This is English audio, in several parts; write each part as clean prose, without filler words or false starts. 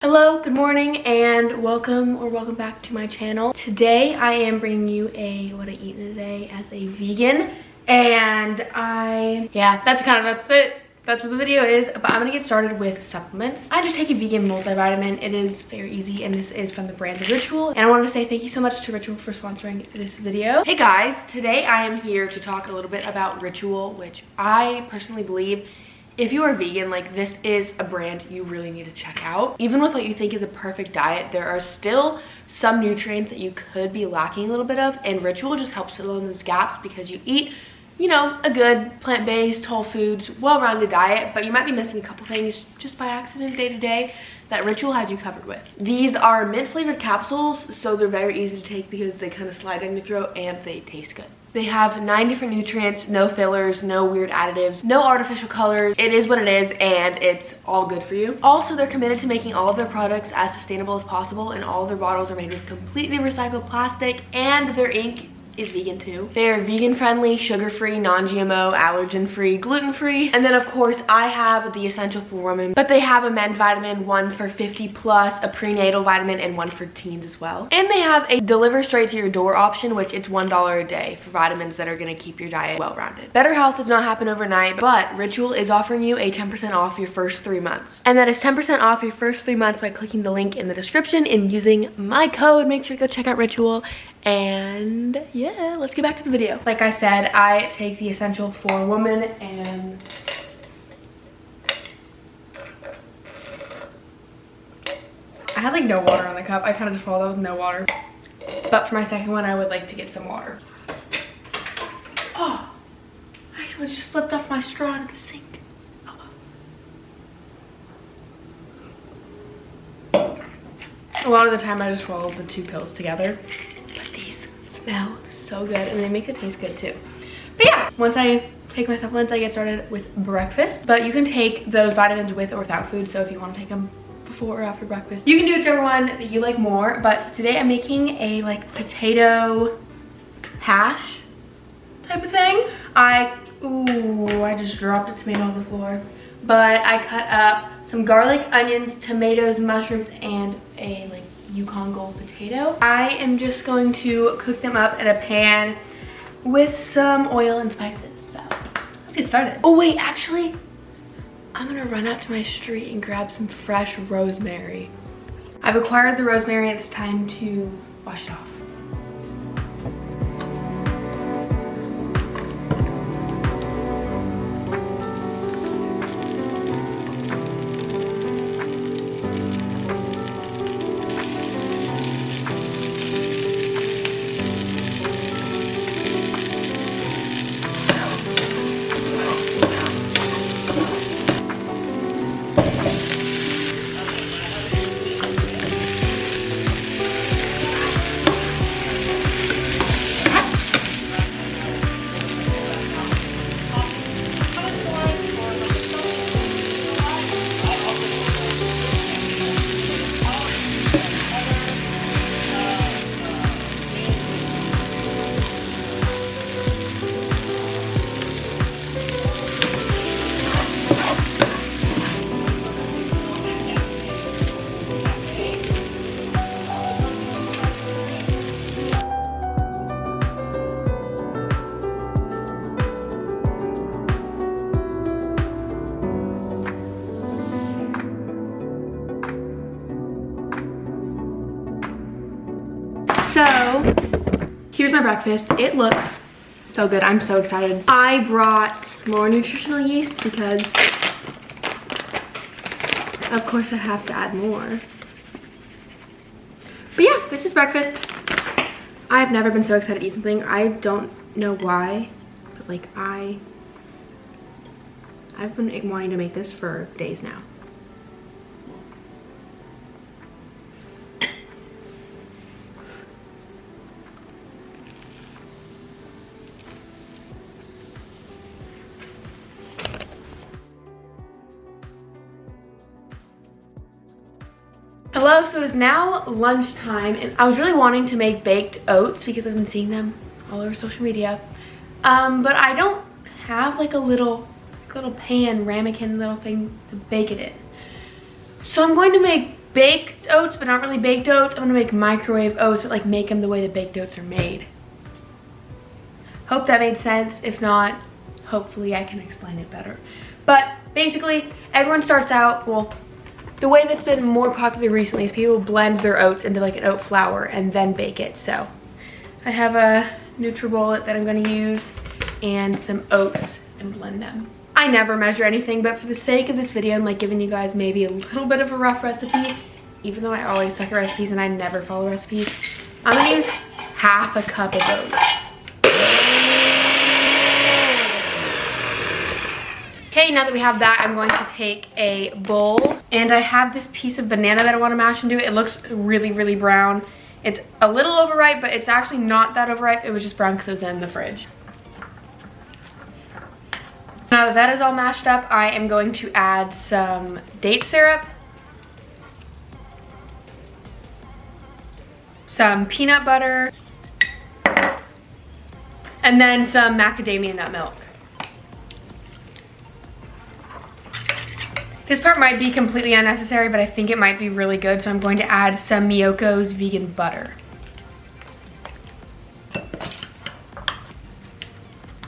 Hello, good morning, and welcome back to my channel. Today I am bringing you what I eat in a day as a vegan, and that's it. That's what the video is, but I'm gonna get started with supplements. I just take a vegan multivitamin. It is very easy, and this is from the brand Ritual. And I wanted to say thank you so much to Ritual for sponsoring this video. Hey guys, today I am here to talk a little bit about Ritual, which I personally believe if you are vegan, like, this is a brand you really need to check out. Even with what you think is a perfect diet, there are still some nutrients that you could be lacking a little bit of, and Ritual just helps fill in those gaps because you eat, you know, a good plant-based, whole foods, well-rounded diet, but you might be missing a couple things just by accident day to day that Ritual has you covered with. These are mint-flavored capsules, so they're very easy to take because they kind of slide down your throat and they taste good. They have 9 different nutrients, no fillers, no weird additives, no artificial colors. It is what it is, and it's all good for you. Also, they're committed to making all of their products as sustainable as possible, and all of their bottles are made with completely recycled plastic, and their ink is vegan too. They are vegan friendly, sugar-free, non-GMO, allergen-free, gluten-free. And then of course I have the Essential for Women, but they have a men's vitamin, one for 50 plus, a prenatal vitamin, and one for teens as well. And they have a deliver straight to your door option, which it's $1 a day for vitamins that are gonna keep your diet well-rounded. Better health does not happen overnight, but Ritual is offering you a 10% off your first 3 months. And that is 10% off your first 3 months by clicking the link in the description and using my code. Make sure to go check out Ritual. And yeah, let's get back to the video. Like I said, I take the Essential for Women, and I had like no water on the cup. I kind of just followed that with no water. But for my second one, I would like to get some water. Oh, I actually just slipped off my straw into the sink. Oh. A lot of the time I just roll the 2 pills together. But these smell so good, and they make it taste good too. But yeah, once I take my supplements, I get started with breakfast. But you can take those vitamins with or without food, so if you want to take them before or after breakfast, you can do whichever one that you like more. But today I'm making a like potato hash type of thing. I just dropped a tomato on the floor. But I cut up some garlic, onions, tomatoes, mushrooms, and a like Yukon Gold potato. I am just going to cook them up in a pan with some oil and spices. So let's get started. Oh wait, actually, I'm gonna run out to my street and grab some fresh rosemary. I've acquired the rosemary, and it's time to wash it off. So here's my breakfast. It looks so good. I'm so excited. I brought more nutritional yeast because of course I have to add more. But yeah, this is breakfast. I've never been so excited to eat something. I don't know why, but like I've been wanting to make this for days now. Hello, so it is now lunchtime, and I was really wanting to make baked oats because I've been seeing them all over social media. But I don't have like a little pan ramekin little thing to bake it in. So I'm going to make baked oats, but not really baked oats. I'm gonna make microwave oats, but like make them the way that baked oats are made. Hope that made sense. If not, hopefully I can explain it better. But basically, everyone starts out, well, the way that's been more popular recently is people blend their oats into like an oat flour and then bake it. So I have a NutriBullet that I'm gonna use and some oats and blend them. I never measure anything, but for the sake of this video, I'm like giving you guys maybe a little bit of a rough recipe, even though I always suck at recipes and I never follow recipes. I'm gonna use half a cup of oats. Okay, now that we have that, I'm going to take a bowl, and I have this piece of banana that I want to mash into it. It looks really, really brown. It's a little overripe, but it's actually not that overripe. It was just brown because it was in the fridge. Now that that is all mashed up, I am going to add some date syrup, some peanut butter, and then some macadamia nut milk. This part might be completely unnecessary, but I think it might be really good, so I'm going to add some Miyoko's vegan butter.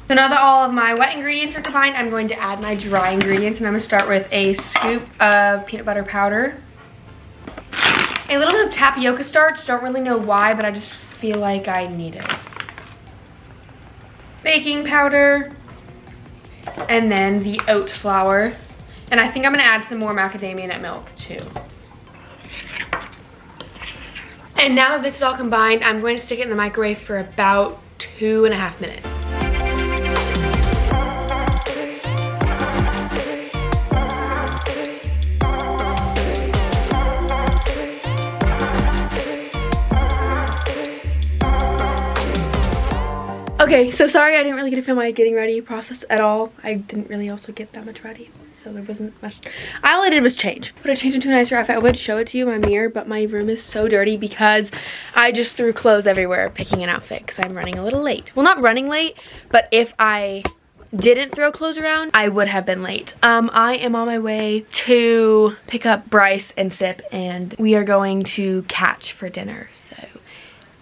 So now that all of my wet ingredients are combined, I'm going to add my dry ingredients, and I'm gonna start with a scoop of peanut butter powder, a little bit of tapioca starch, don't really know why, but I just feel like I need it, baking powder, and then the oat flour. And I think I'm gonna add some more macadamia nut milk too. And now that this is all combined, I'm going to stick it in the microwave for about 2.5 minutes. Okay, so sorry I didn't really get to film my getting ready process at all. I didn't really also get that much ready, so there wasn't much. All I did was change. But I changed into a nicer outfit. I would show it to you in my mirror, but my room is so dirty because I just threw clothes everywhere picking an outfit because I'm running a little late. Well, not running late, but if I didn't throw clothes around, I would have been late. I am on my way to pick up Bryce and Sip, and we are going to catch for dinner. So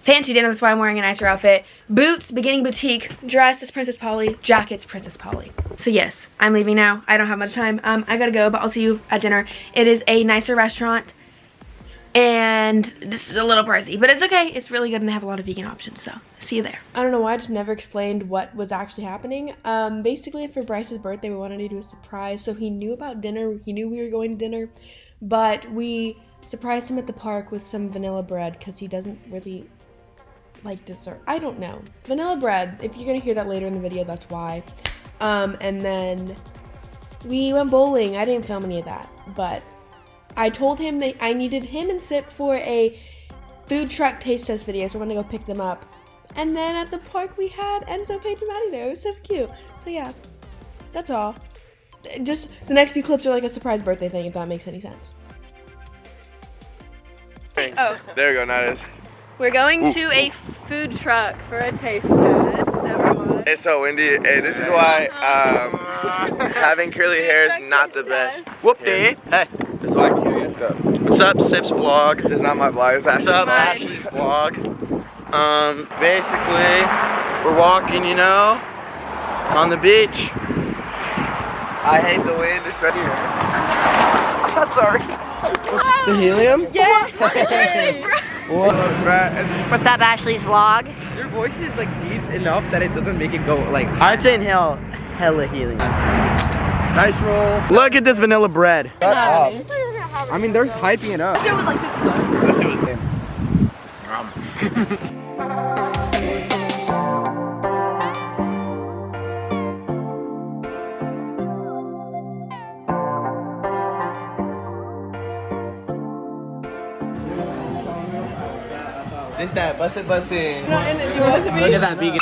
fancy dinner, that's why I'm wearing a nicer outfit. Boots, Beginning Boutique. Dress is Princess Polly. Jacket's Princess Polly. So yes, I'm leaving now. I don't have much time. I gotta go, but I'll see you at dinner. It is a nicer restaurant, and this is a little pricey, but it's okay. It's really good, and they have a lot of vegan options, so see you there. I don't know why I just never explained what was actually happening. Basically, for Bryce's birthday, we wanted to do a surprise, so he knew about dinner. He knew we were going to dinner, but we surprised him at the park with some vanilla bread because he doesn't really like dessert. I don't know. Vanilla bread. If you're gonna hear that later in the video, that's why. And then we went bowling. I didn't film any of that, but I told him that I needed him and Sip for a food truck taste test video, so we're gonna go pick them up. And then at the park we had Enzo, Paige, and Maddie there. It was so cute. So yeah, that's all. Just the next few clips are like a surprise birthday thing, if that makes any sense. Oh. There we go, now it is. We're going to a food truck for a taste test. Everyone. It's so windy, and this is why having curly hair is not the best. Whoop-dee. Hey. This is why I can't get up. What's up, Sip's vlog? It's not my vlog, it's What's up, Ashley's vlog? Basically, we're walking, you know, on the beach. I hate the wind, it's right here. Sorry. The helium? Yeah. What's up, Ashley's vlog? Your voice is like deep enough that it doesn't make it go like. I have to inhale hella helium. Nice roll. Look at this vanilla bread. Shut up. I mean, they're hyping it up. That shit was him. This that, bust it. Look at that vegan.